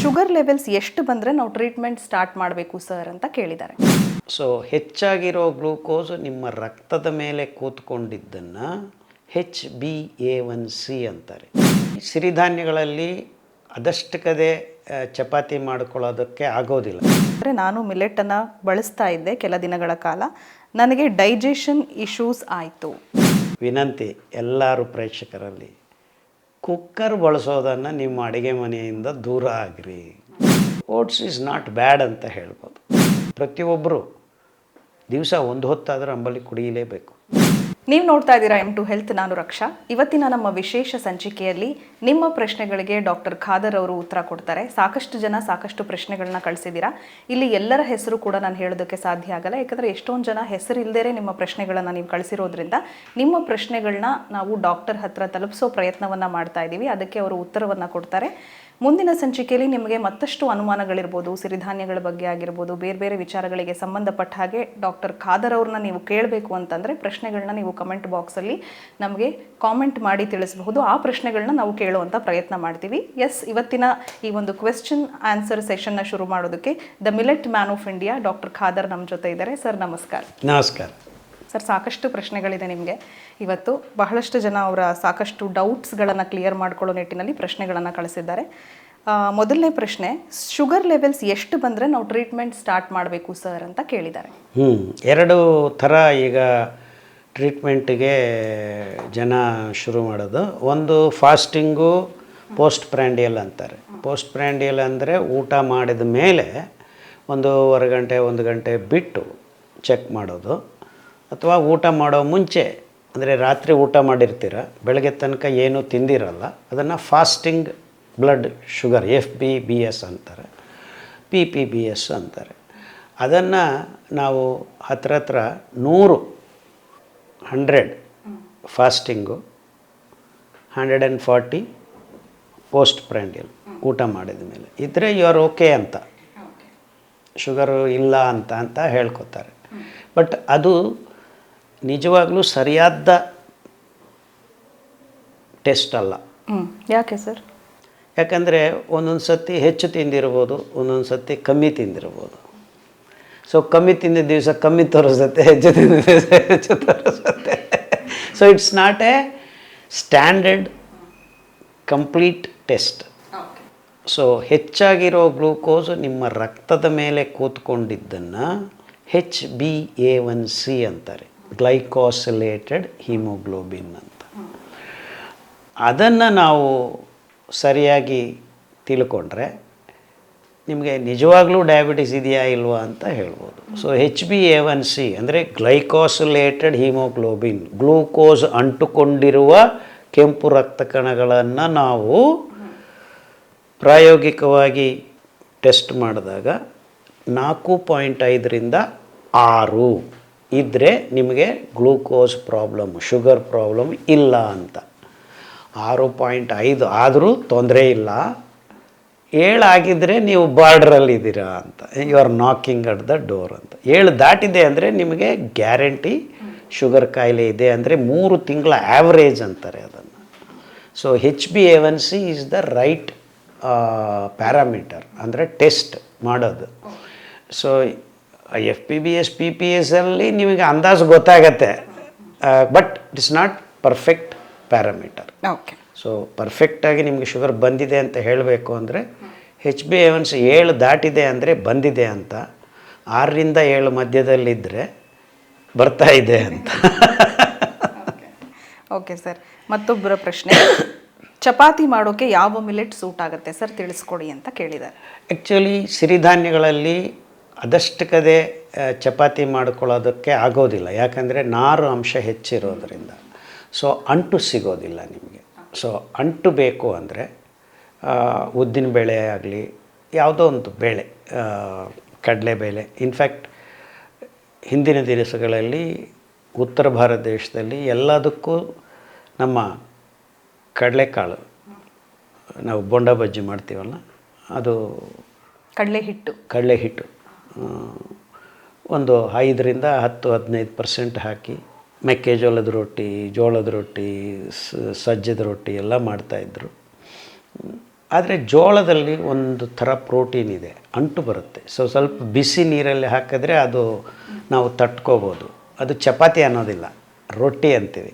Sugar levels ಎಷ್ಟು ಬಂದರೆ ನಾವು ಟ್ರೀಟ್ಮೆಂಟ್ ಸ್ಟಾರ್ಟ್ ಮಾಡಬೇಕು ಸರ್ ಅಂತ ಕೇಳಿದ್ದಾರೆ. ಸೊ ಹೆಚ್ಚಾಗಿರೋ ಗ್ಲೂಕೋಸ್ ನಿಮ್ಮ ರಕ್ತದ ಮೇಲೆ ಕೂತ್ಕೊಂಡಿದ್ದನ್ನು HbA1c ಅಂತಾರೆ. ಸಿರಿಧಾನ್ಯಗಳಲ್ಲಿ ಅದಷ್ಟಕ್ಕದೇ ಚಪಾತಿ ಮಾಡ್ಕೊಳ್ಳೋದಕ್ಕೆ ಆಗೋದಿಲ್ಲ. ಅಂದರೆ ನಾನು ಮಿಲೆಟನ್ನು ಬಳಸ್ತಾ ಇದ್ದೆ ಕೆಲ ದಿನಗಳ ಕಾಲ, ನನಗೆ ಡೈಜೆಷನ್ ಇಶ್ಯೂಸ್ ಆಯಿತು. ವಿನಂತಿ ಎಲ್ಲರೂ ಪ್ರೇಕ್ಷಕರಲ್ಲಿ, ಕುಕ್ಕರ್ ಬಳಸೋದನ್ನು ನಿಮ್ಮ ಅಡುಗೆ ಮನೆಯಿಂದ ದೂರ ಆಗಿರಿ. ಓಟ್ಸ್ ಈಸ್ ನಾಟ್ ಬ್ಯಾಡ್ ಅಂತ ಹೇಳ್ಬೋದು. ಪ್ರತಿಯೊಬ್ಬರು ದಿವಸ ಒಂದು ಹೊತ್ತಾದರೂ ಅಂಬಲಿ ಕುಡಿಯಲೇಬೇಕು. ನೀವು ನೋಡ್ತಾ ಇದ್ದೀರಾ M2 ಹೆಲ್ತ್, ನಾನು ರಕ್ಷಾ. ಇವತ್ತಿನ ನಮ್ಮ ವಿಶೇಷ ಸಂಚಿಕೆಯಲ್ಲಿ ನಿಮ್ಮ ಪ್ರಶ್ನೆಗಳಿಗೆ ಡಾಕ್ಟರ್ ಖಾದರ್ ಅವರು ಉತ್ತರ ಕೊಡ್ತಾರೆ. ಸಾಕಷ್ಟು ಜನ ಸಾಕಷ್ಟು ಪ್ರಶ್ನೆಗಳನ್ನ ಕಳಿಸಿದ್ದೀರಾ. ಇಲ್ಲಿ ಎಲ್ಲರ ಹೆಸರು ಕೂಡ ನಾನು ಹೇಳೋದಕ್ಕೆ ಸಾಧ್ಯ ಆಗಲ್ಲ, ಯಾಕಂದರೆ ಎಷ್ಟೊಂದು ಜನ ಹೆಸರು ಇಲ್ಲದೇ ನಿಮ್ಮ ಪ್ರಶ್ನೆಗಳನ್ನು ನೀವು ಕಳಿಸಿರೋದ್ರಿಂದ ನಿಮ್ಮ ಪ್ರಶ್ನೆಗಳನ್ನ ನಾವು ಡಾಕ್ಟರ್ ಹತ್ರ ತಲುಪಿಸೋ ಪ್ರಯತ್ನವನ್ನು ಮಾಡ್ತಾ ಇದ್ದೀವಿ. ಅದಕ್ಕೆ ಅವರು ಉತ್ತರವನ್ನು ಕೊಡ್ತಾರೆ. ಮುಂದಿನ ಸಂಚಿಕೆಯಲ್ಲಿ ನಿಮಗೆ ಮತ್ತಷ್ಟು ಅನುಮಾನಗಳಿರ್ಬೋದು, ಸಿರಿಧಾನ್ಯಗಳ ಬಗ್ಗೆ ಆಗಿರ್ಬೋದು, ಬೇರೆ ಬೇರೆ ವಿಚಾರಗಳಿಗೆ ಸಂಬಂಧಪಟ್ಟ ಹಾಗೆ ಡಾಕ್ಟರ್ ಖಾದರ್ ಅವ್ರನ್ನ ನೀವು ಕೇಳಬೇಕು ಅಂತಂದರೆ ಪ್ರಶ್ನೆಗಳನ್ನ ನೀವು ಕಮೆಂಟ್ ಬಾಕ್ಸಲ್ಲಿ ನಮಗೆ ಕಾಮೆಂಟ್ ಮಾಡಿ ತಿಳಿಸಬಹುದು. ಆ ಪ್ರಶ್ನೆಗಳನ್ನ ನಾವು ಕೇಳುವಂಥ ಪ್ರಯತ್ನ ಮಾಡ್ತೀವಿ. ಇವತ್ತಿನ ಈ ಒಂದು ಕ್ವೆಶ್ಚನ್ ಆನ್ಸರ್ ಸೆಷನ್ನ ಶುರು ಮಾಡೋದಕ್ಕೆ the millet man of India doctor Khader ನಮ್ಮ ಜೊತೆ ಇದ್ದಾರೆ. ಸರ್ ನಮಸ್ಕಾರ. ನಮಸ್ಕಾರ ಸರ್, ಸಾಕಷ್ಟು ಪ್ರಶ್ನೆಗಳಿದೆ ನಿಮಗೆ ಇವತ್ತು. ಬಹಳಷ್ಟು ಜನ ಅವರ ಸಾಕಷ್ಟು ಡೌಟ್ಸ್ಗಳನ್ನು ಕ್ಲಿಯರ್ ಮಾಡ್ಕೊಳ್ಳೋ ನಿಟ್ಟಿನಲ್ಲಿ ಪ್ರಶ್ನೆಗಳನ್ನು ಕಳಿಸಿದ್ದಾರೆ. ಮೊದಲನೇ ಪ್ರಶ್ನೆ, ಶುಗರ್ ಲೆವೆಲ್ಸ್ ಎಷ್ಟು ಬಂದರೆ ನಾವು ಟ್ರೀಟ್ಮೆಂಟ್ ಸ್ಟಾರ್ಟ್ ಮಾಡಬೇಕು ಸರ್ ಅಂತ ಕೇಳಿದ್ದಾರೆ. ಎರಡು ಥರ ಈಗ ಟ್ರೀಟ್ಮೆಂಟಿಗೆ ಜನ ಶುರು ಮಾಡೋದು. ಒಂದು ಫಾಸ್ಟಿಂಗು, ಪೋಸ್ಟ್ ಪ್ರ್ಯಾಂಡಿಯಲ್ ಅಂತಾರೆ. ಪೋಸ್ಟ್ ಪ್ರ್ಯಾಂಡಿಯಲ್ ಅಂದರೆ ಊಟ ಮಾಡಿದ ಮೇಲೆ 1.5 ಗಂಟೆ 1 ಗಂಟೆ ಬಿಟ್ಟು ಚೆಕ್ ಮಾಡೋದು, ಅಥವಾ ಊಟ ಮಾಡೋ ಮುಂಚೆ, ಅಂದರೆ ರಾತ್ರಿ ಊಟ ಮಾಡಿರ್ತೀರ, ಬೆಳಗ್ಗೆ ತನಕ ಏನೂ ತಿಂದಿರಲ್ಲ, ಅದನ್ನು ಫಾಸ್ಟಿಂಗ್ ಬ್ಲಡ್ ಶುಗರ್ FBBS ಅಂತಾರೆ, PPBS ಅಂತಾರೆ. ಅದನ್ನು ನಾವು ಹತ್ರ 100 ಫಾಸ್ಟಿಂಗು, 140 ಪೋಸ್ಟ್ ಪ್ರ್ಯಾಂಡಿಯಲ್ ಊಟ ಮಾಡಿದ ಮೇಲೆ ಇದ್ದರೆ ಯು ಆರ್ ಓಕೆ ಅಂತ, ಶುಗರು ಇಲ್ಲ ಅಂತ ಹೇಳ್ಕೊತಾರೆ. ಬಟ್ ಅದು ನಿಜವಾಗ್ಲೂ ಸರಿಯಾದ ಟೆಸ್ಟ್ ಅಲ್ಲ. ಯಾಕೆ ಸರ್? ಯಾಕಂದರೆ ಒಂದೊಂದು ಸತಿ ಹೆಚ್ಚು ತಿಂದಿರ್ಬೋದು, ಒಂದೊಂದು ಸತಿ ಕಮ್ಮಿ ತಿಂದಿರ್ಬೋದು. ಸೊ ಕಮ್ಮಿ ತಿಂದಿದ್ದ ದಿವಸ ಕಮ್ಮಿ ತೋರಿಸುತ್ತೆ, ಹೆಚ್ಚು ತಿಂದಿದ್ದ ದಿವಸ ಹೆಚ್ಚು ತೋರಿಸುತ್ತೆ. So it's not a standard complete test. So ಹೆಚ್ಚಾಗಿರೋ ಗ್ಲೂಕೋಸ್ ನಿಮ್ಮ ರಕ್ತದ ಮೇಲೆ ಕೂತ್ಕೊಂಡಿದ್ದನ್ನು HbA1c ಅಂತಾರೆ, ಗ್ಲೈಕೋಸಿಲೇಟೆಡ್ ಹಿಮೋಗ್ಲೋಬಿನ್ ಅಂತ. ಅದನ್ನು ನಾವು ಸರಿಯಾಗಿ ತಿಳ್ಕೊಂಡ್ರೆ ನಿಮಗೆ ನಿಜವಾಗ್ಲೂ ಡಯಾಬಿಟಿಸ್ ಇದೆಯಾ ಇಲ್ವಾ ಅಂತ ಹೇಳ್ಬೋದು. ಸೊ HbA1c ಅಂದರೆ ಗ್ಲೈಕೋಸಿಲೇಟೆಡ್ ಹಿಮೋಗ್ಲೋಬಿನ್, ಗ್ಲೂಕೋಸ್ ಅಂಟುಕೊಂಡಿರುವ ಕೆಂಪು ರಕ್ತ ಕಣಗಳನ್ನು ನಾವು ಪ್ರಾಯೋಗಿಕವಾಗಿ ಟೆಸ್ಟ್ ಮಾಡಿದಾಗ 4.5ರಿಂದ 6 ಇದ್ದರೆ ನಿಮಗೆ ಗ್ಲೂಕೋಸ್ ಪ್ರಾಬ್ಲಮ್, ಶುಗರ್ ಪ್ರಾಬ್ಲಮ್ ಇಲ್ಲ ಅಂತ. 6.5 ಆದರೂ ತೊಂದರೆ ಇಲ್ಲ, 7 ಆಗಿದ್ದರೆ ನೀವು ಬಾರ್ಡ್ರಲ್ಲಿದ್ದೀರಾ ಅಂತ, you are knocking at the door ಅಂತ. 7 ದಾಟಿದೆ ಅಂದರೆ ನಿಮಗೆ ಗ್ಯಾರಂಟಿ ಶುಗರ್ ಕಾಯಿಲೆ ಇದೆ, ಅಂದರೆ 3 ತಿಂಗಳ ಆ್ಯಾವ್ರೇಜ್ ಅಂತಾರೆ ಅದನ್ನು. So HbA1c is the right parameter, ಅಂದರೆ ಟೆಸ್ಟ್ ಮಾಡೋದು. ಸೊ FBBS PPS ಅಲ್ಲಿ ನಿಮಗೆ ಅಂದಾಜು ಗೊತ್ತಾಗತ್ತೆ, but it's not perfect parameter. Okay. So ಪರ್ಫೆಕ್ಟಾಗಿ ನಿಮಗೆ ಶುಗರ್ ಬಂದಿದೆ ಅಂತ ಹೇಳಬೇಕು ಅಂದರೆ HbA1c 7 ದಾಟಿದೆ ಅಂದರೆ ಬಂದಿದೆ ಅಂತ, 6ರಿಂದ 7 ಮಧ್ಯದಲ್ಲಿದ್ದರೆ ಬರ್ತಾ ಇದೆ ಅಂತ. ಓಕೆ ಸರ್, ಮತ್ತೊಬ್ಬರ ಪ್ರಶ್ನೆ, ಚಪಾತಿ ಮಾಡೋಕ್ಕೆ ಯಾವ ಮಿಲೆಟ್ ಸೂಟ್ ಆಗುತ್ತೆ ಸರ್, ತಿಳಿಸ್ಕೊಡಿ ಅಂತ ಕೇಳಿದ್ದಾರೆ. ಆ್ಯಕ್ಚುಲಿ ಸಿರಿಧಾನ್ಯಗಳಲ್ಲಿ ಅದಷ್ಟಕ್ಕದೇ ಚಪಾತಿ ಮಾಡ್ಕೊಳ್ಳೋದಕ್ಕೆ ಆಗೋದಿಲ್ಲ, ಯಾಕಂದರೆ ನಾರು ಅಂಶ ಹೆಚ್ಚಿರೋದ್ರಿಂದ. ಸೊ ಅಂಟು ಸಿಗೋದಿಲ್ಲ ನಿಮಗೆ. ಸೊ ಅಂಟು ಬೇಕು ಅಂದರೆ ಉದ್ದಿನ ಬೇಳೆ ಆಗಲಿ, ಯಾವುದೋ ಒಂದು ಬೇಳೆ, ಕಡಲೆಬೇಳೆ. ಇನ್ಫ್ಯಾಕ್ಟ್ ಹಿಂದಿನ ದಿವಸಗಳಲ್ಲಿ ಉತ್ತರ ಭಾರತ ದೇಶದಲ್ಲಿ ಎಲ್ಲದಕ್ಕೂ ನಮ್ಮ ಕಡಲೆಕಾಳು, ನಾವು ಬೋಂಡ ಬಜ್ಜಿ ಮಾಡ್ತೀವಲ್ಲ, ಅದು ಕಡಲೆ ಹಿಟ್ಟು ಒಂದು 5ರಿಂದ 10-15% ಹಾಕಿ ಮೆಕ್ಕೆಜೋಳದ ರೊಟ್ಟಿ, ಜೋಳದ ರೊಟ್ಟಿ, ಸಜ್ಜದ ರೊಟ್ಟಿ ಎಲ್ಲ ಮಾಡ್ತಾಯಿದ್ರು. ಆದರೆ ಜೋಳದಲ್ಲಿ ಒಂದು ಥರ ಪ್ರೋಟೀನ್ ಇದೆ, ಅಂಟು ಬರುತ್ತೆ. ಸ್ವಲ್ಪ ಬಿಸಿ ನೀರಲ್ಲಿ ಹಾಕಿದ್ರೆ ಅದು ನಾವು ತಟ್ಕೋಬೋದು. ಅದು ಚಪಾತಿ ಅನ್ನೋದಿಲ್ಲ, ರೊಟ್ಟಿ ಅಂತೀವಿ.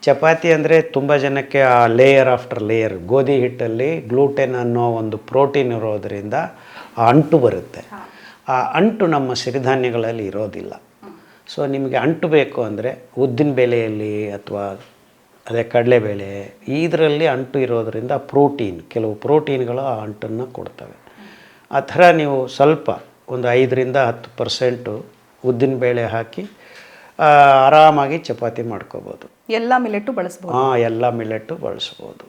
ಚಪಾತಿ ಅಂದರೆ ತುಂಬ ಜನಕ್ಕೆ ಆ ಲೇಯರ್ ಆಫ್ಟರ್ ಲೇಯರ್, ಗೋಧಿ ಹಿಟ್ಟಲ್ಲಿ ಗ್ಲೂಟೆನ್ ಅನ್ನೋ ಒಂದು ಪ್ರೋಟೀನ್ ಇರೋದರಿಂದ ಆ ಅಂಟು ಬರುತ್ತೆ. ಆ ಅಂಟು ನಮ್ಮ ಸಿರಿಧಾನ್ಯಗಳಲ್ಲಿ ಇರೋದಿಲ್ಲ. ಸೊ ನಿಮಗೆ ಅಂಟು ಬೇಕು ಅಂದರೆ ಉದ್ದಿನ ಬೇಳೆಯಲ್ಲಿ ಅಥವಾ ಅದೇ ಕಡಲೆಬೇಳೆ ಇದರಲ್ಲಿ ಅಂಟು ಇರೋದರಿಂದ ಕೆಲವು ಪ್ರೋಟೀನ್ಗಳು ಆ ಅಂಟನ್ನು ಕೊಡ್ತವೆ. ಆ ಥರ ನೀವು ಸ್ವಲ್ಪ ಒಂದು 5-10% ಉದ್ದಿನ ಬೇಳೆ ಹಾಕಿ ಆರಾಮಾಗಿ ಚಪಾತಿ ಮಾಡ್ಕೋಬೋದು. ಎಲ್ಲ ಮಿಲೆಟು ಬಳಸ್ಬೋದು. ಎಲ್ಲ ಮಿಲೆಟು ಬಳಸ್ಬೋದು.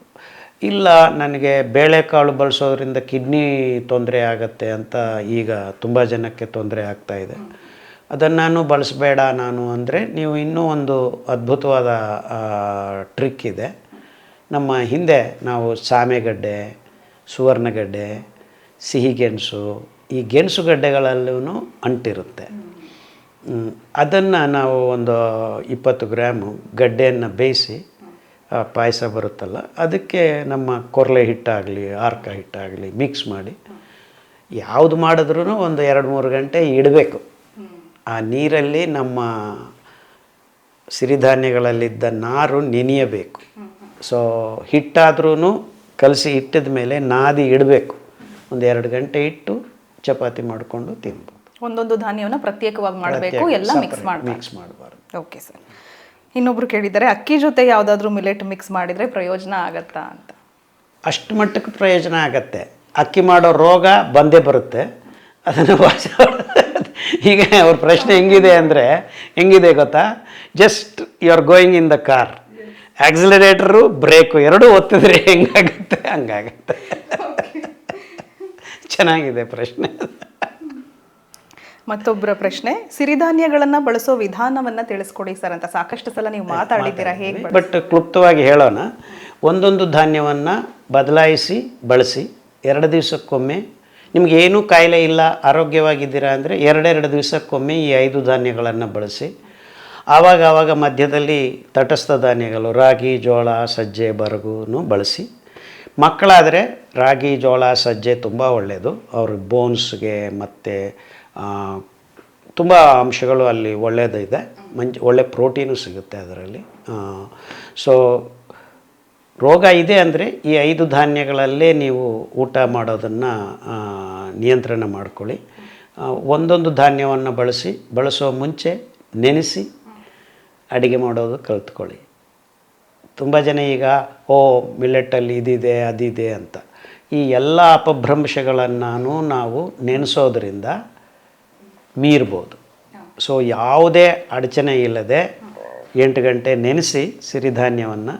ಇಲ್ಲ ನನಗೆ ಬೇಳೆಕಾಳು ಬಳಸೋದ್ರಿಂದ ಕಿಡ್ನಿ ತೊಂದರೆ ಆಗತ್ತೆ ಅಂತ ಈಗ ತುಂಬ ಜನಕ್ಕೆ ತೊಂದರೆ ಆಗ್ತಾಯಿದೆ. ಅದನ್ನು ನಾನು ಬಳಸಬೇಡ ಅಂದರೆ ನೀವು ಇನ್ನೂ ಒಂದು ಅದ್ಭುತವಾದ ಟ್ರಿಕ್ ಇದೆ. ನಮ್ಮ ಹಿಂದೆ ನಾವು ಸಾಮೆಗಡ್ಡೆ, ಸುವರ್ಣಗಡ್ಡೆ, ಸಿಹಿಗೆಣಸು, ಈ ಗೆಣಸುಗಡ್ಡೆಗಳಲ್ಲೂ ಅಂಟಿರುತ್ತೆ. ಅದನ್ನು ನಾವು ಒಂದು 20 ಗ್ರಾಮು ಗಡ್ಡೆಯನ್ನು ಬೇಯಿಸಿ ಪಾಯಸ ಬರುತ್ತಲ್ಲ, ಅದಕ್ಕೆ ನಮ್ಮ ಕೊರಲೆ ಹಿಟ್ಟಾಗಲಿ ಆರ್ಕ ಹಿಟ್ಟಾಗಲಿ ಮಿಕ್ಸ್ ಮಾಡಿ ಯಾವುದು ಮಾಡಿದ್ರೂ ಒಂದು 2-3 ಗಂಟೆ ಇಡಬೇಕು. ಆ ನೀರಲ್ಲಿ ನಮ್ಮ ಸಿರಿಧಾನ್ಯಗಳಲ್ಲಿದ್ದ ನಾರು ನೆನೆಯಬೇಕು. ಸೊ ಹಿಟ್ಟಾದ್ರೂ ಕಲಸಿ ಇಟ್ಟಿದ ಮೇಲೆ ನಾದಿ ಇಡಬೇಕು. ಒಂದು 2 ಗಂಟೆ ಇಟ್ಟು ಚಪಾತಿ ಮಾಡಿಕೊಂಡು ತಿನ್ಬೋದು. ಒಂದೊಂದು ಧಾನ್ಯವನ್ನು ಪ್ರತ್ಯೇಕವಾಗಿ ಮಾಡಬೇಕು, ಎಲ್ಲ ಮಿಕ್ಸ್ ಮಾಡಬಾರ್ದು. Okay sir. ಇನ್ನೊಬ್ರು ಕೇಳಿದ್ದಾರೆ, ಅಕ್ಕಿ ಜೊತೆ ಯಾವುದಾದ್ರೂ ಮಿಲೆಟ್ ಮಿಕ್ಸ್ ಮಾಡಿದರೆ ಪ್ರಯೋಜನ ಆಗತ್ತಾ ಅಂತ. ಅಷ್ಟು ಮಟ್ಟಕ್ಕೆ ಪ್ರಯೋಜನ ಆಗತ್ತೆ. ಅಕ್ಕಿ ಮಾಡೋ ರೋಗ ಬಂದೇ ಬರುತ್ತೆ, ಅದನ್ನು ಈಗ ಅವ್ರ ಪ್ರಶ್ನೆ ಹೆಂಗಿದೆ ಗೊತ್ತಾ? Just you are going in the car, accelerator brake ಎರಡೂ ಒತ್ತಿದ್ರೆ ಹೆಂಗಾಗುತ್ತೆ ಹಂಗಾಗತ್ತೆ. ಚೆನ್ನಾಗಿದೆ ಪ್ರಶ್ನೆ. ಮತ್ತೊಬ್ಬರ ಪ್ರಶ್ನೆ, ಸಿರಿಧಾನ್ಯಗಳನ್ನು ಬಳಸೋ ವಿಧಾನವನ್ನು ತಿಳಿಸ್ಕೊಡಿ ಸರ್ ಅಂತ. ಸಾಕಷ್ಟು ಸಲ ನೀವು ಮಾತಾಡಿದ್ದೀರಾ, ಹೇಗೆ? ಬಟ್ ಕ್ಲುಪ್ತವಾಗಿ ಹೇಳೋಣ. ಒಂದೊಂದು ಧಾನ್ಯವನ್ನು ಬದಲಾಯಿಸಿ ಬಳಸಿ. 2 ದಿವಸಕ್ಕೊಮ್ಮೆ, ನಿಮಗೇನೂ ಕಾಯಿಲೆ ಇಲ್ಲ, ಆರೋಗ್ಯವಾಗಿದ್ದೀರಾ ಅಂದರೆ 2 ದಿವಸಕ್ಕೊಮ್ಮೆ ಈ 5 ಧಾನ್ಯಗಳನ್ನು ಬಳಸಿ. ಆವಾಗ ಮಧ್ಯದಲ್ಲಿ ತಟಸ್ಥ ಧಾನ್ಯಗಳು ರಾಗಿ, ಜೋಳ, ಸಜ್ಜೆ, ಬರಗು ಬಳಸಿ. ಮಕ್ಕಳಾದರೆ ರಾಗಿ, ಜೋಳ, ಸಜ್ಜೆ ತುಂಬ ಒಳ್ಳೆಯದು. ಅವ್ರ ಬೋನ್ಸ್ಗೆ ಮತ್ತು ತುಂಬ ಅಂಶಗಳು ಅಲ್ಲಿ ಒಳ್ಳೆಯದಿದೆ. ಒಳ್ಳೆ ಪ್ರೋಟೀನು ಸಿಗುತ್ತೆ ಅದರಲ್ಲಿ. ಸೊ ರೋಗ ಇದೆ ಅಂದರೆ ಈ 5 ಧಾನ್ಯಗಳಲ್ಲೇ ನೀವು ಊಟ ಮಾಡೋದನ್ನು ನಿಯಂತ್ರಣ ಮಾಡ್ಕೊಳ್ಳಿ. ಒಂದೊಂದು ಧಾನ್ಯವನ್ನು ಬಳಸೋ ಮುಂಚೆ ನೆನೆಸಿ ಅಡುಗೆ ಮಾಡೋದು ಕಲ್ತ್ಕೊಳ್ಳಿ. ತುಂಬ ಜನ ಈಗ ಮಿಲೆಟಲ್ಲಿ ಇದಿದೆ ಅದಿದೆ ಅಂತ, ಈ ಎಲ್ಲ ಅಪಭ್ರಂಶಗಳನ್ನು ನಾವು ನೆನೆಸೋದ್ರಿಂದ ಮೀರ್ಬೋದು. ಸೊ ಯಾವುದೇ ಅಡಚಣೆ ಇಲ್ಲದೆ 8 ಗಂಟೆ ನೆನೆಸಿ ಸಿರಿಧಾನ್ಯವನ್ನು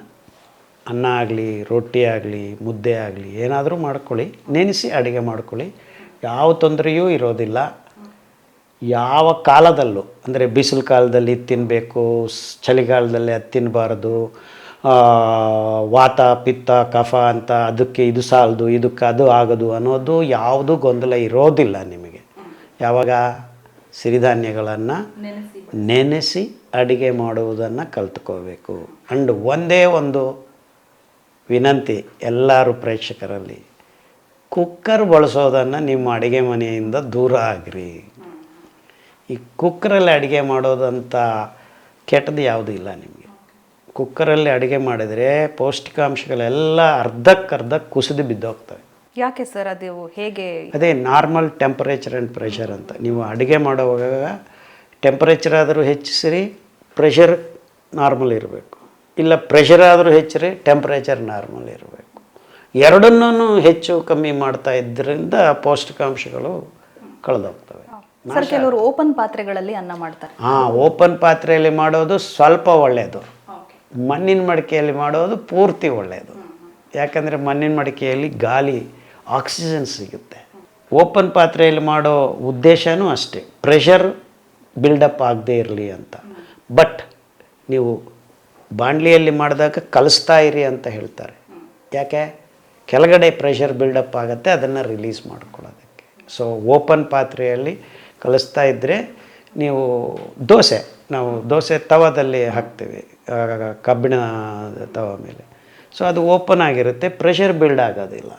ಅನ್ನ ಆಗಲಿ, ರೊಟ್ಟಿ ಆಗಲಿ, ಮುದ್ದೆ ಆಗಲಿ ಏನಾದರೂ ಮಾಡ್ಕೊಳ್ಳಿ, ನೆನೆಸಿ ಅಡುಗೆ ಮಾಡ್ಕೊಳ್ಳಿ. ಯಾವ ತೊಂದರೆಯೂ ಇರೋದಿಲ್ಲ. ಯಾವ ಕಾಲದಲ್ಲೂ, ಅಂದರೆ ಬಿಸಿಲು ಕಾಲದಲ್ಲಿ ತಿನ್ನಬೇಕು, ಚಳಿಗಾಲದಲ್ಲಿ ಅದು ತಿನ್ನಬಾರ್ದು, ವಾತ ಪಿತ್ತ ಕಫ ಅಂತ ಅದಕ್ಕೆ ಇದು ಸಾಲದು, ಇದಕ್ಕೆ ಅದು ಆಗೋದು ಅನ್ನೋದು ಯಾವುದೂ ಗೊಂದಲ ಇರೋದಿಲ್ಲ ನಿಮಗೆ. ಯಾವಾಗ ಸಿರಿಧಾನ್ಯಗಳನ್ನು ನೆನೆಸಿ ಅಡುಗೆ ಮಾಡುವುದನ್ನು ಕಲ್ತ್ಕೋಬೇಕು. ಅಂಡ್ ಒಂದೇ ಒಂದು ವಿನಂತಿ ಎಲ್ಲರೂ ಪ್ರೇಕ್ಷಕರಲ್ಲಿ, ಕುಕ್ಕರ್ ಬಳಸೋದನ್ನು ನಿಮ್ಮ ಅಡುಗೆ ಮನೆಯಿಂದ ದೂರ ಆಗಿರಿ. ಈ ಕುಕ್ಕರಲ್ಲಿ ಅಡುಗೆ ಮಾಡೋದಂಥ ಕೆಟ್ಟದ್ದು ಯಾವುದೂ ಇಲ್ಲ ನಿಮಗೆ. ಕುಕ್ಕರಲ್ಲಿ ಅಡುಗೆ ಮಾಡಿದರೆ ಪೌಷ್ಟಿಕಾಂಶಗಳೆಲ್ಲ ಅರ್ಧಕ್ಕರ್ಧ ಕುಸಿದು ಬಿದ್ದೋಗ್ತವೆ. ಯಾಕೆ ಸರ್? ಅದು ಹೇಗೆ? ಅದೇ ನಾರ್ಮಲ್ ಟೆಂಪರೇಚರ್ ಆ್ಯಂಡ್ ಪ್ರೆಷರ್ ಅಂತ. ನೀವು ಅಡುಗೆ ಮಾಡುವಾಗ ಟೆಂಪರೇಚರ್ ಆದರೂ ಹೆಚ್ಚಿಸಿರಿ, ಪ್ರೆಷರ್ ನಾರ್ಮಲ್ ಇರಬೇಕು. ಇಲ್ಲ ಪ್ರೆಷರ್ ಆದರೂ ಹೆಚ್ಚಿರಿ, ಟೆಂಪರೇಚರ್ ನಾರ್ಮಲ್ ಇರಬೇಕು. ಎರಡನ್ನೂ ಹೆಚ್ಚು ಕಮ್ಮಿ ಮಾಡ್ತಾ ಇದ್ದರಿಂದ ಪೌಷ್ಟಿಕಾಂಶಗಳು ಕಳೆದೋಗ್ತವೆ. ಸರ್, ಕೆಲವರು ಓಪನ್ ಪಾತ್ರೆಗಳಲ್ಲಿ ಅನ್ನ ಮಾಡ್ತಾರೆ. ಓಪನ್ ಪಾತ್ರೆಯಲ್ಲಿ ಮಾಡೋದು ಸ್ವಲ್ಪ ಒಳ್ಳೆಯದು. ಮಣ್ಣಿನ ಮಡಿಕೆಯಲ್ಲಿ ಮಾಡೋದು ಪೂರ್ತಿ ಒಳ್ಳೆಯದು. ಯಾಕಂದರೆ ಮಣ್ಣಿನ ಮಡಿಕೆಯಲ್ಲಿ ಗಾಳಿ, ಆಕ್ಸಿಜನ್ ಸಿಗುತ್ತೆ. ಓಪನ್ ಪಾತ್ರೆಯಲ್ಲಿ ಮಾಡೋ ಉದ್ದೇಶನೂ ಅಷ್ಟೇ, ಪ್ರೆಷರ್ ಬಿಲ್ಡಪ್ ಆಗದೇ ಇರಲಿ ಅಂತ. ಬಟ್ ನೀವು ಬಾಣಲಿಯಲ್ಲಿ ಮಾಡಿದಾಗ ಕಲಿಸ್ತಾ ಇರಿ ಅಂತ ಹೇಳ್ತಾರೆ. ಯಾಕೆ? ಕೆಳಗಡೆ ಪ್ರೆಷರ್ ಬಿಲ್ಡಪ್ ಆಗುತ್ತೆ, ಅದನ್ನು ರಿಲೀಸ್ ಮಾಡ್ಕೊಳ್ಳೋದಕ್ಕೆ. ಸೊ ಓಪನ್ ಪಾತ್ರೆಯಲ್ಲಿ ಕಲಿಸ್ತಾ ಇದ್ದರೆ ನೀವು ನಾವು ದೋಸೆ ತವದಲ್ಲಿ ಹಾಕ್ತೀವಿ, ಕಬ್ಬಿಣ ತವ ಮೇಲೆ. ಸೊ ಅದು ಓಪನ್ ಆಗಿರುತ್ತೆ, ಪ್ರೆಷರ್ ಬಿಲ್ಡ್ ಆಗೋದಿಲ್ಲ.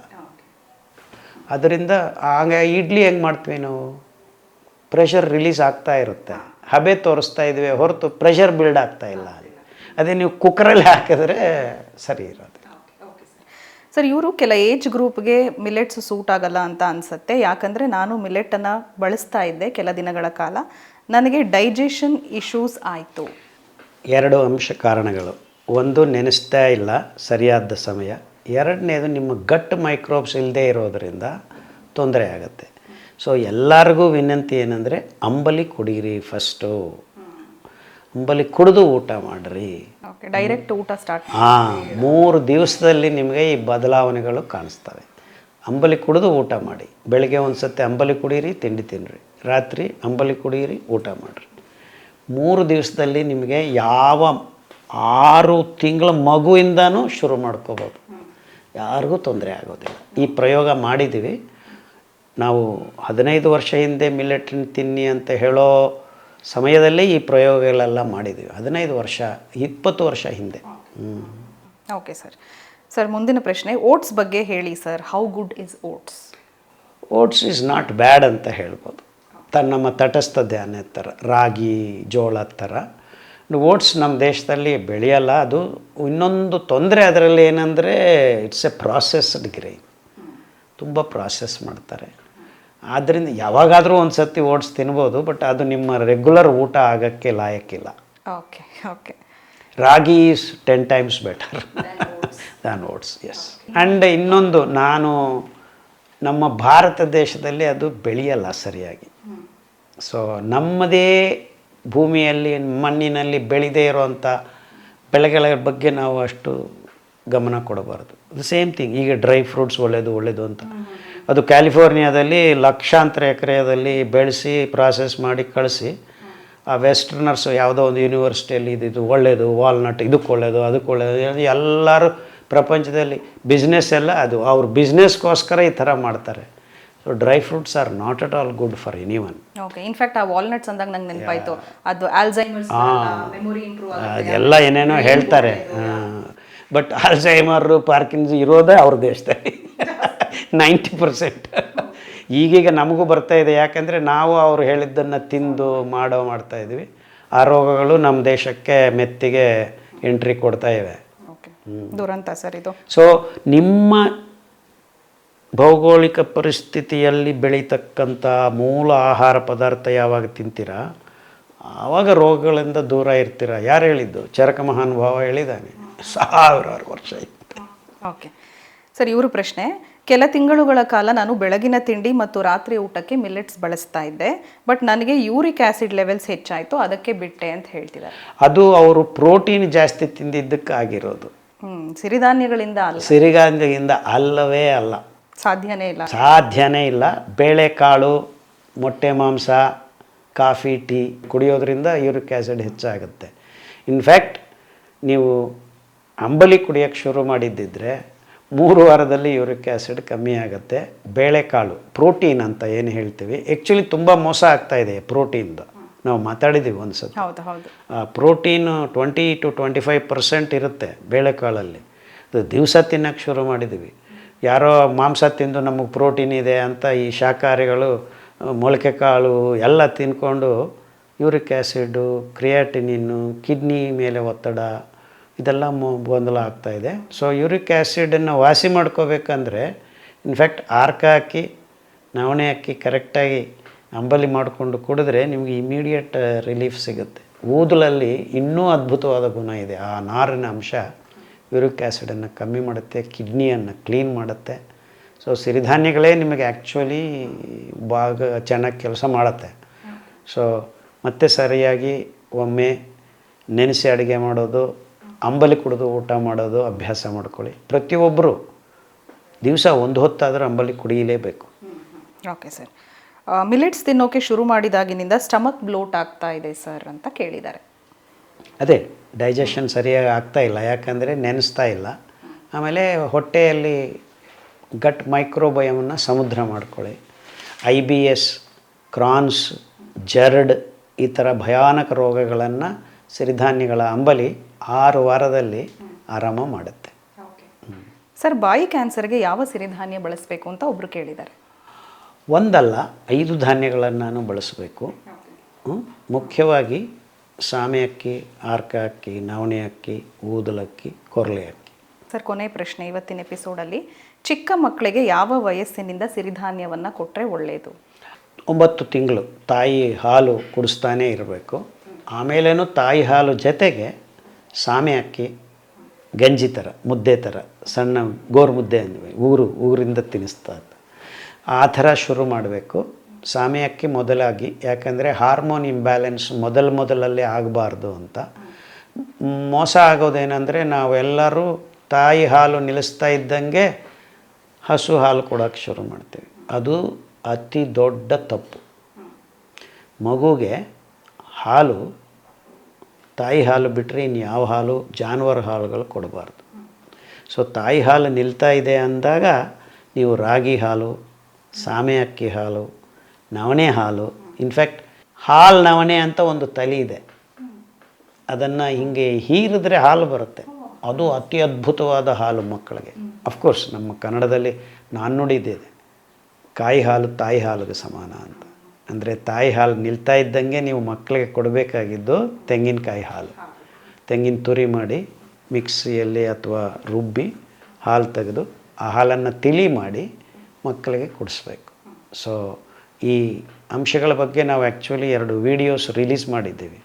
ಅದರಿಂದ ಆಗ ಇಡ್ಲಿ ಹೆಂಗೆ ಮಾಡ್ತೀವಿ ನಾವು, ಪ್ರೆಷರ್ ರಿಲೀಸ್ ಆಗ್ತಾ ಇರುತ್ತೆ, ಹಬೆ ತೋರಿಸ್ತಾ ಇದ್ವಿ ಹೊರತು ಪ್ರೆಷರ್ ಬಿಲ್ಡ್ ಆಗ್ತಾ ಇಲ್ಲ. ಅದೇ ನೀವು ಕುಕ್ಕರಲ್ಲಿ ಹಾಕಿದ್ರೆ ಸರಿ ಇರೋದು. ಸರ್, ಇವರು ಕೆಲ ಏಜ್ ಗ್ರೂಪ್ಗೆ ಮಿಲೆಟ್ಸ್ ಸೂಟ್ ಆಗಲ್ಲ ಅಂತ ಅನಿಸುತ್ತೆ. ಯಾಕಂದರೆ ನಾನು ಮಿಲೆಟನ್ನು ಬಳಸ್ತಾ ಇದ್ದೆ ಕೆಲ ದಿನಗಳ ಕಾಲ, ನನಗೆ ಡೈಜೆಷನ್ ಇಶ್ಯೂಸ್ ಆಯಿತು. 2 ಅಂಶ ಕಾರಣಗಳು. ಒಂದು, ನೆನೆಸ್ತಾ ಇಲ್ಲ ಸರಿಯಾದ ಸಮಯ. ಎರಡನೇದು, ನಿಮ್ಮ ಗಟ್ ಮೈಕ್ರೋಬ್ಸ್ ಇಲ್ಲದೆ ಇರೋದರಿಂದ ತೊಂದರೆ ಆಗುತ್ತೆ. ಸೊ ಎಲ್ಲರಿಗೂ ವಿನಂತಿ ಏನಂದರೆ ಅಂಬಲಿ ಕುಡೀರಿ. ಫಸ್ಟು ಅಂಬಲಿ ಕುಡಿದು ಊಟ ಮಾಡಿರಿ. ಓಕೆ, ಡೈರೆಕ್ಟ್ ಊಟ ಸ್ಟಾರ್ಟ್. 3 ದಿವಸದಲ್ಲಿ ನಿಮಗೆ ಈ ಬದಲಾವಣೆಗಳು ಕಾಣಿಸ್ತವೆ. ಅಂಬಲಿ ಕುಡಿದು ಊಟ ಮಾಡಿ. ಬೆಳಗ್ಗೆ ಒಂದು ಸತಿ ಅಂಬಲಿ ಕುಡೀರಿ, ತಿಂಡಿ ತಿನ್ನಿರಿ. ರಾತ್ರಿ ಅಂಬಲಿ ಕುಡೀರಿ, ಊಟ ಮಾಡಿರಿ. 3 ದಿವಸದಲ್ಲಿ ನಿಮಗೆ ಯಾವ 6 ತಿಂಗಳ ಮಗುವಿಂದನೂ ಶುರು ಮಾಡ್ಕೋಬೋದು. ಯಾರಿಗೂ ತೊಂದರೆ ಆಗೋದಿಲ್ಲ. ಈ ಪ್ರಯೋಗ ಮಾಡಿದ್ದೀವಿ ನಾವು. 15 ವರ್ಷ ಹಿಂದೆ ಮಿಲೆಟನ್ನು ತಿನ್ನಿ ಅಂತ ಹೇಳೋ ಸಮಯದಲ್ಲೇ ಈ ಪ್ರಯೋಗಗಳೆಲ್ಲ ಮಾಡಿದ್ದೀವಿ. 15 ವರ್ಷ 20 ವರ್ಷ ಹಿಂದೆ. Okay sir. ಸರ್, ಮುಂದಿನ ಪ್ರಶ್ನೆ, ಓಟ್ಸ್ ಬಗ್ಗೆ ಹೇಳಿ sir. How good is oats? Oats is not bad ಅಂತ ಹೇಳ್ಬೋದು. ನಮ್ಮ ತಟಸ್ಥ ಧಾನ್ಯದ ಥರ, ರಾಗಿ ಜೋಳದ ಥರ. ಓಟ್ಸ್ ನಮ್ಮ ದೇಶದಲ್ಲಿ ಬೆಳೆಯಲ್ಲ. ಅದು ಇನ್ನೊಂದು ತೊಂದರೆ ಅದರಲ್ಲಿ ಏನಂದರೆ, ಇಟ್ಸ್ ಎ ಪ್ರಾಸೆಸ್ಡ್ ಗ್ರೈನ್. ತುಂಬ ಪ್ರಾಸೆಸ್ ಮಾಡ್ತಾರೆ. ಆದ್ದರಿಂದ ಯಾವಾಗಾದರೂ ಒಂದು ಸರ್ತಿ ಓಟ್ಸ್ ತಿನ್ಬೋದು, ಬಟ್ ಅದು ನಿಮ್ಮ ರೆಗ್ಯುಲರ್ ಊಟ ಆಗೋಕ್ಕೆ ಲಾಯಕ್ಕಿಲ್ಲ. Okay okay. Ragi is 10 times better than oats. Yes. And ಇನ್ನೊಂದು, ನಮ್ಮ ಭಾರತ ದೇಶದಲ್ಲಿ ಅದು ಬೆಳೆಯಲ್ಲ ಸರಿಯಾಗಿ. ಸೊ ನಮ್ಮದೇ ಭೂಮಿಯಲ್ಲಿ, ಮಣ್ಣಿನಲ್ಲಿ ಬೆಳೆದೇ ಇರೋವಂಥ ಬೆಳೆಗಳ ಬಗ್ಗೆ ನಾವು ಅಷ್ಟು ಗಮನ ಕೊಡಬಾರ್ದು. ದ ಸೇಮ್ ಥಿಂಗ್, ಈಗ ಡ್ರೈ ಫ್ರೂಟ್ಸ್ ಒಳ್ಳೆಯದು ಅಂತ, ಅದು ಕ್ಯಾಲಿಫೋರ್ನಿಯಾದಲ್ಲಿ ಲಕ್ಷಾಂತರ ಎಕರೆಯಲ್ಲಿ ಬೆಳೆಸಿ ಪ್ರಾಸೆಸ್ ಮಾಡಿ ಕಳಿಸಿ, ಆ ವೆಸ್ಟರ್ನರ್ಸು ಯಾವುದೋ ಒಂದು ಯೂನಿವರ್ಸಿಟಿಯಲ್ಲಿ ಇದು ಒಳ್ಳೆಯದು, ವಾಲ್ನಟ್ ಇದಕ್ಕೆ ಒಳ್ಳೆಯದು, ಅದಕ್ಕೆ ಒಳ್ಳೆಯದು, ಎಲ್ಲರೂ ಪ್ರಪಂಚದಲ್ಲಿ ಬಿಸ್ನೆಸ್ ಎಲ್ಲ ಅದು ಅವ್ರ ಬಿಸ್ನೆಸ್ಗೋಸ್ಕರ ಈ ಥರ ಮಾಡ್ತಾರೆ. So dry fruits are not at all good for any one. Okay. In fact ಆ ವಾಲ್ನಟ್ಸ್ ಅಂದಾಗ ನಂಗೆ ನೆನಪಾಯಿತು, ಅದು ಆಲ್ಝೈಮರ್ಸ್ ಮೆಮೊರಿ ಇಂಪ್ರೂವ್ ಆಗುತ್ತೆ, ಅದೆಲ್ಲ ಏನೇನೋ ಹೇಳ್ತಾರೆ. ಬಟ್ ಆಲ್ಝೈಮರು, ಪಾರ್ಕಿನ್ಸ್ ಇರೋದೇ ಅವ್ರ ದೇಶದಲ್ಲಿ 90%. ಈಗೀಗ ನಮಗೂ ಬರ್ತಾ ಇದೆ. ಯಾಕಂದರೆ ನಾವು ಅವ್ರು ಹೇಳಿದ್ದನ್ನು ತಿಂದು ಮಾಡ್ತಾಯಿದ್ವಿ. ಆ ರೋಗಗಳು ನಮ್ಮ ದೇಶಕ್ಕೆ ಮೆತ್ತಿಗೆ ಎಂಟ್ರಿ ಕೊಡ್ತಾ ಇವೆ. ಓಕೆ, ದುರಂತ ಸರ್ ಇದು. ಸೊ ನಿಮ್ಮ ಭೌಗೋಳಿಕ ಪರಿಸ್ಥಿತಿಯಲ್ಲಿ ಬೆಳೀತಕ್ಕಂಥ ಮೂಲ ಆಹಾರ ಪದಾರ್ಥ ಯಾವಾಗ ತಿಂತೀರಾ, ಆವಾಗ ರೋಗಗಳಿಂದ ದೂರ ಇರ್ತೀರ. ಯಾರು ಹೇಳಿದ್ದು? ಚರಕ ಮಹಾನುಭಾವ ಹೇಳಿದ್ದಾನೆ, 1000 ವರ್ಷ ಇತ್ತು. ಓಕೆ ಸರ್, ಇವರು ಪ್ರಶ್ನೆ, ಕೆಲ ತಿಂಗಳುಗಳ ಕಾಲ ನಾನು ಬೆಳಗಿನ ತಿಂಡಿ ಮತ್ತು ರಾತ್ರಿ ಊಟಕ್ಕೆ ಮಿಲೆಟ್ಸ್ ಬಳಸ್ತಾ ಇದ್ದೆ, ಬಟ್ ನನಗೆ ಯೂರಿಕ್ ಆ್ಯಸಿಡ್ ಲೆವೆಲ್ಸ್ ಹೆಚ್ಚಾಯಿತು, ಅದಕ್ಕೆ ಬಿಟ್ಟೆ ಅಂತ ಹೇಳ್ತಿದ್ದಾರೆ. ಅದು ಅವರು ಪ್ರೋಟೀನ್ ಜಾಸ್ತಿ ತಿಂದಿದ್ದಕ್ಕಾಗಿರೋದು. ಸಿರಿಧಾನ್ಯಗಳಿಂದ ಅಲ್ಲ. ಸಿರಿಧಾನ್ಯದಿಂದ ಅಲ್ಲವೇ ಅಲ್ಲ, ಸಾಧ್ಯನೇ ಇಲ್ಲ. ಬೇಳೆಕಾಳು, ಮೊಟ್ಟೆ ಮಾಂಸ, ಕಾಫಿ, ಟೀ ಕುಡಿಯೋದ್ರಿಂದ ಯೂರಿಕ್ ಆ್ಯಸಿಡ್ ಹೆಚ್ಚಾಗುತ್ತೆ. ಇನ್ಫ್ಯಾಕ್ಟ್ ನೀವು ಅಂಬಲಿ ಕುಡಿಯೋಕ್ಕೆ ಶುರು ಮಾಡಿದ್ದಿದ್ರೆ 3 ವಾರದಲ್ಲಿ ಯೂರಿಕ್ ಆ್ಯಸಿಡ್ ಕಮ್ಮಿ ಆಗುತ್ತೆ. ಬೇಳೆಕಾಳು, ಪ್ರೋಟೀನ್ ಅಂತ ಏನು ಹೇಳ್ತೀವಿ, ಆ್ಯಕ್ಚುಲಿ ತುಂಬ ಮೋಸ ಆಗ್ತಾಯಿದೆ ಪ್ರೋಟೀನ್ದು. ನಾವು ಮಾತಾಡಿದ್ದೀವಿ ಒಂದು ಸತಿ. ಪ್ರೋಟೀನು 20 to 25% ಇರುತ್ತೆ ಬೇಳೆಕಾಳಲ್ಲಿ. ಅದು ದಿವಸ ತಿನ್ನೋಕ್ಕೆ ಶುರು ಮಾಡಿದ್ದೀವಿ. ಯಾರೋ ಮಾಂಸ ತಿಂದು ನಮಗೆ ಪ್ರೋಟೀನ್ ಇದೆ ಅಂತ ಈ ಶಾಕಾಹಾರಿಗಳು ಮೊಳಕೆ ಕಾಳು ಎಲ್ಲ ತಿನ್ಕೊಂಡು ಯೂರಿಕ್ ಆ್ಯಸಿಡು, ಕ್ರಿಯಾಟಿನಿನ್ನು, ಕಿಡ್ನಿ ಮೇಲೆ ಒತ್ತಡ, ಇದೆಲ್ಲ ಗೊಂದಲ ಆಗ್ತಾಯಿದೆ. ಸೊ ಯೂರಿಕ್ ಆ್ಯಸಿಡನ್ನು ವಾಸಿ ಮಾಡ್ಕೋಬೇಕಂದ್ರೆ ಇನ್ಫ್ಯಾಕ್ಟ್ ಆರ್ಕ ಹಾಕಿ, ನವಣೆ ಹಾಕಿ ಕರೆಕ್ಟಾಗಿ ಅಂಬಲಿ ಮಾಡಿಕೊಂಡು ಕುಡಿದ್ರೆ ನಿಮಗೆ ಇಮಿಡಿಯೇಟ್ ರಿಲೀಫ್ ಸಿಗುತ್ತೆ. ಊದಲಲ್ಲಿ ಇನ್ನೂ ಅದ್ಭುತವಾದ ಗುಣ ಇದೆ. ಆ ನಾರಿನ ಅಂಶ ಯೂರಿಕ್ ಆ್ಯಸಿಡನ್ನು ಕಮ್ಮಿ ಮಾಡುತ್ತೆ, ಕಿಡ್ನಿಯನ್ನು ಕ್ಲೀನ್ ಮಾಡುತ್ತೆ. ಸೊ ಸಿರಿಧಾನ್ಯಗಳೇ ನಿಮಗೆ ಆ್ಯಕ್ಚುಲಿ ಚೆನ್ನಾಗಿ ಕೆಲಸ ಮಾಡುತ್ತೆ. ಸೊ ಮತ್ತೆ ಸರಿಯಾಗಿ ಒಮ್ಮೆ ನೆನೆಸಿ ಅಡುಗೆ ಮಾಡೋದು, ಅಂಬಲಿ ಕುಡಿದು ಊಟ ಮಾಡೋದು ಅಭ್ಯಾಸ ಮಾಡ್ಕೊಳ್ಳಿ. ಪ್ರತಿಯೊಬ್ಬರು ದಿವಸ 1 ಹೊತ್ತಾದರೂ ಅಂಬಲಿ ಕುಡಿಯಲೇಬೇಕು. Okay sir. ಮಿಲೆಟ್ಸ್ ತಿನ್ನೋಕೆ ಶುರು ಮಾಡಿದಾಗಿನಿಂದ ಸ್ಟಮಕ್ ಬ್ಲೋಟ್ ಆಗ್ತಾ ಇದೆ ಸರ್ ಅಂತ ಕೇಳಿದ್ದಾರೆ. ಅದೇ ಡೈಜೆಷನ್ ಸರಿಯಾಗಿ ಆಗ್ತಾಯಿಲ್ಲ, ಯಾಕಂದರೆ ನೆನೆಸ್ತಾ ಇಲ್ಲ. ಆಮೇಲೆ ಹೊಟ್ಟೆಯಲ್ಲಿ ಗಟ್ ಮೈಕ್ರೋಬಯಮನ್ನು ಸಮುದ್ರ ಮಾಡ್ಕೊಳ್ಳಿ. IBS, ಕ್ರಾನ್ಸ್, ಜರ್ಡ್ ಈ ಥರ ಭಯಾನಕ ರೋಗಗಳನ್ನು ಸಿರಿಧಾನ್ಯಗಳ ಅಂಬಲಿ 6 ವಾರದಲ್ಲಿ ಆರಾಮ ಮಾಡುತ್ತೆ. ಸರ್, ಬಾಯಿ ಕ್ಯಾನ್ಸರ್ಗೆ ಯಾವ ಸಿರಿಧಾನ್ಯ ಬಳಸಬೇಕು ಅಂತ ಒಬ್ಬರು ಕೇಳಿದ್ದಾರೆ. ಒಂದಲ್ಲ 5 ಧಾನ್ಯಗಳನ್ನು ನಾನು ಬಳಸಬೇಕು. ಮುಖ್ಯವಾಗಿ ಸಾಮೆ ಅಕ್ಕಿ, ಆರ್ಕ ಅಕ್ಕಿ, ನವಣೆ ಅಕ್ಕಿ, ಊದಲಕ್ಕಿ, ಕೊರಲೆ ಅಕ್ಕಿ. ಸರ್, ಕೊನೆ ಪ್ರಶ್ನೆ ಇವತ್ತಿನ ಎಪಿಸೋಡಲ್ಲಿ, ಚಿಕ್ಕ ಮಕ್ಕಳಿಗೆ ಯಾವ ವಯಸ್ಸಿನಿಂದ ಸಿರಿಧಾನ್ಯವನ್ನು ಕೊಟ್ಟರೆ ಒಳ್ಳೆಯದು? 9 ತಿಂಗಳು ತಾಯಿ ಹಾಲು ಕುಡಿಸ್ತಾನೇ ಇರಬೇಕು. ಆಮೇಲೇನು ತಾಯಿ ಹಾಲು ಜೊತೆಗೆ ಸಾಮೆ ಅಕ್ಕಿ, ಗಂಜಿ ಥರ, ಮುದ್ದೆ ಥರ, ಸಣ್ಣ ಗೋರು ಮುದ್ದೆ ಅಂದ್ವಿ, ಊರಿಂದ ತಿನ್ನಿಸ್ತಾ ಇತ್ತು, ಆ ಥರ ಶುರು ಮಾಡಬೇಕು. ಸಾಮೆ ಅಕ್ಕಿ ಮೊದಲಾಗಿ, ಯಾಕಂದರೆ ಹಾರ್ಮೋನ್ ಇಂಬ್ಯಾಲೆನ್ಸ್ ಮೊದಲಲ್ಲೇ ಆಗಬಾರ್ದು ಅಂತ. ಮೋಸ ಆಗೋದೇನೆಂದರೆ ನಾವೆಲ್ಲರೂ ತಾಯಿ ಹಾಲು ನಿಲ್ಲಿಸ್ತಾ ಇದ್ದಂಗೆ ಹಸು ಹಾಲು ಕೊಡೋಕ್ಕೆ ಶುರು ಮಾಡ್ತೀವಿ. ಅದು ಅತಿ ದೊಡ್ಡ ತಪ್ಪು. ಮಗುಗೆ ಹಾಲು ತಾಯಿ ಹಾಲು ಬಿಟ್ಟರೆ ಇನ್ನು ಯಾವ ಹಾಲು, ಜಾನುವಾರು ಹಾಲುಗಳು ಕೊಡಬಾರ್ದು. ಸೊ ತಾಯಿ ಹಾಲು ನಿಲ್ತಾ ಇದೆ ಅಂದಾಗ ನೀವು ರಾಗಿ ಹಾಲು, ಸಾಮೆ ಅಕ್ಕಿ ಹಾಲು, ನವಣೆ ಹಾಲು, ಇನ್ಫ್ಯಾಕ್ಟ್ ಹಾಲು ನವಣೆ ಅಂತ ಒಂದು ತಲೆ ಇದೆ, ಅದನ್ನು ಹಿಂಗೆ ಹೀರಿದ್ರೆ ಹಾಲು ಬರುತ್ತೆ. ಅದು ಅತಿ ಅದ್ಭುತವಾದ ಹಾಲು ಮಕ್ಕಳಿಗೆ. ಅಫ್ಕೋರ್ಸ್ ನಮ್ಮ ಕನ್ನಡದಲ್ಲಿ ನಾಣ್ಣುಡಿದಿದೆ, ಕಾಯಿ ಹಾಲು ತಾಯಿ ಹಾಲಿಗೆ ಸಮಾನ ಅಂತ. ಅಂದರೆ ತಾಯಿ ಹಾಲು ನಿಲ್ತಾ ಇದ್ದಂಗೆ ನೀವು ಮಕ್ಕಳಿಗೆ ಕೊಡಬೇಕಾಗಿದ್ದು ತೆಂಗಿನಕಾಯಿ ಹಾಲು. ತೆಂಗಿನ ತುರಿ ಮಾಡಿ ಮಿಕ್ಸಿಯಲ್ಲಿ ಅಥವಾ ರುಬ್ಬಿ ಹಾಲು ತೆಗೆದು ಆ ಹಾಲನ್ನು ತಿಳಿ ಮಾಡಿ ಮಕ್ಕಳಿಗೆ ಕುಡಿಸ್ಬೇಕು. ಸೊ ಈ ಅಂಶಗಳ ಬಗ್ಗೆ ನಾವು ಆ್ಯಕ್ಚುಲಿ 2 ವೀಡಿಯೋಸ್ ರಿಲೀಸ್ ಮಾಡಿದ್ದೀವಿ.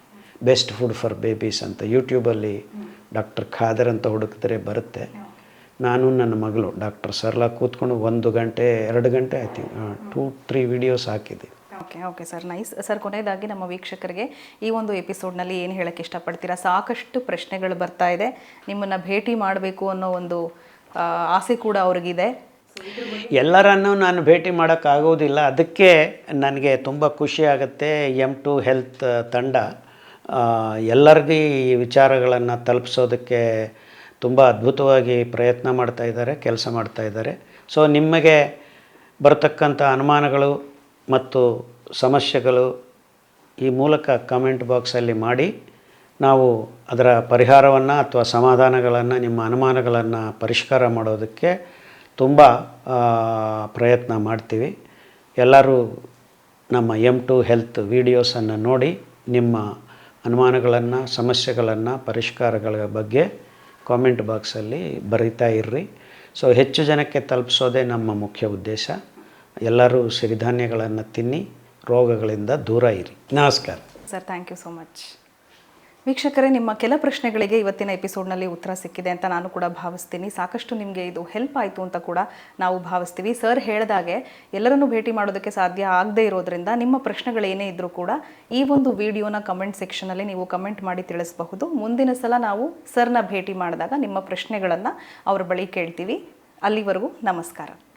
ಬೆಸ್ಟ್ ಫುಡ್ ಫಾರ್ ಬೇಬೀಸ್ ಅಂತ ಯೂಟ್ಯೂಬಲ್ಲಿ ಡಾಕ್ಟರ್ ಖಾದರ್ ಅಂತ ಹುಡುಕಿದ್ರೆ ಬರುತ್ತೆ. ನಾನು ನನ್ನ ಮಗಳು ಡಾಕ್ಟರ್ ಸರ್ಲಾ ಕೂತ್ಕೊಂಡು 1 ಗಂಟೆ 2 ಗಂಟೆ ಐ ಥಿಂಕ್ 2-3 ವೀಡಿಯೋಸ್ ಹಾಕಿದ್ದೀವಿ. Okay sir, nice. ಸರ್, ಕೊನೆಯದಾಗಿ ನಮ್ಮ ವೀಕ್ಷಕರಿಗೆ ಈ ಒಂದು ಎಪಿಸೋಡ್ನಲ್ಲಿ ಏನು ಹೇಳೋಕ್ಕೆ ಇಷ್ಟಪಡ್ತೀರಾ? ಸಾಕಷ್ಟು ಪ್ರಶ್ನೆಗಳು ಬರ್ತಾ ಇದೆ, ನಿಮ್ಮನ್ನು ಭೇಟಿ ಮಾಡಬೇಕು ಅನ್ನೋ ಒಂದು ಆಸೆ ಕೂಡ ಅವ್ರಿಗಿದೆ. ಎಲ್ಲರನ್ನೂ ನಾನು ಭೇಟಿ ಮಾಡೋಕ್ಕಾಗೋದಿಲ್ಲ. ಅದಕ್ಕೆ ನನಗೆ ತುಂಬ ಖುಷಿ ಆಗುತ್ತೆ. M2 ಹೆಲ್ತ್ ತಂಡ ಎಲ್ಲರಿಗೂ ಈ ವಿಚಾರಗಳನ್ನು ತಲುಪಿಸೋದಕ್ಕೆ ತುಂಬ ಅದ್ಭುತವಾಗಿ ಪ್ರಯತ್ನ ಮಾಡ್ತಾಯಿದ್ದಾರೆ, ಕೆಲಸ ಮಾಡ್ತಾಯಿದ್ದಾರೆ. ಸೊ ನಿಮಗೆ ಬರತಕ್ಕಂಥ ಅನುಮಾನಗಳು ಮತ್ತು ಸಮಸ್ಯೆಗಳು ಈ ಮೂಲಕ ಕಮೆಂಟ್ ಬಾಕ್ಸಲ್ಲಿ ಮಾಡಿ, ನಾವು ಅದರ ಪರಿಹಾರವನ್ನು ಅಥವಾ ಸಮಾಧಾನಗಳನ್ನು, ನಿಮ್ಮ ಅನುಮಾನಗಳನ್ನು ಪರಿಷ್ಕಾರ ಮಾಡೋದಕ್ಕೆ ತುಂಬ ಪ್ರಯತ್ನ ಮಾಡ್ತೀವಿ. ಎಲ್ಲರೂ ನಮ್ಮ M2 ಹೆಲ್ತ್ ವೀಡಿಯೋಸನ್ನು ನೋಡಿ ನಿಮ್ಮ ಅನುಮಾನಗಳನ್ನು, ಸಮಸ್ಯೆಗಳನ್ನು, ಪರಿಷ್ಕಾರಗಳ ಬಗ್ಗೆ ಕಾಮೆಂಟ್ ಬಾಕ್ಸಲ್ಲಿ ಬರೀತಾ ಇರ್ರಿ. ಸೊ ಹೆಚ್ಚು ಜನಕ್ಕೆ ತಲುಪಿಸೋದೇ ನಮ್ಮ ಮುಖ್ಯ ಉದ್ದೇಶ. ಎಲ್ಲರೂ ಸಿರಿಧಾನ್ಯಗಳನ್ನು ತಿನ್ನಿ, ರೋಗಗಳಿಂದ ದೂರ ಇರಿ. ನಮಸ್ಕಾರ sir, thank you so much. ವೀಕ್ಷಕರೇ, ನಿಮ್ಮ ಕೆಲ ಪ್ರಶ್ನೆಗಳಿಗೆ ಇವತ್ತಿನ ಎಪಿಸೋಡ್ನಲ್ಲಿ ಉತ್ತರ ಸಿಕ್ಕಿದೆ ಅಂತ ನಾನು ಕೂಡ ಭಾವಿಸ್ತೀನಿ. ಸಾಕಷ್ಟು ನಿಮಗೆ ಇದು ಹೆಲ್ಪ್ ಆಯಿತು ಅಂತ ಕೂಡ ನಾವು ಭಾವಿಸ್ತೀವಿ. ಸರ್ ಹೇಳಿದಾಗೆ ಎಲ್ಲರನ್ನೂ ಭೇಟಿ ಮಾಡೋದಕ್ಕೆ ಸಾಧ್ಯ ಆಗದೇ ಇರೋದ್ರಿಂದ ನಿಮ್ಮ ಪ್ರಶ್ನೆಗಳೇನೇ ಇದ್ದರೂ ಕೂಡ ಈ ಒಂದು ವಿಡಿಯೋನ ಕಮೆಂಟ್ ಸೆಕ್ಷನಲ್ಲಿ ನೀವು ಕಮೆಂಟ್ ಮಾಡಿ ತಿಳಿಸಬಹುದು. ಮುಂದಿನ ಸಲ ನಾವು ಸರ್ನ ಭೇಟಿ ಮಾಡಿದಾಗ ನಿಮ್ಮ ಪ್ರಶ್ನೆಗಳನ್ನು ಅವ್ರ ಬಳಿ ಕೇಳ್ತೀವಿ. ಅಲ್ಲಿವರೆಗೂ ನಮಸ್ಕಾರ.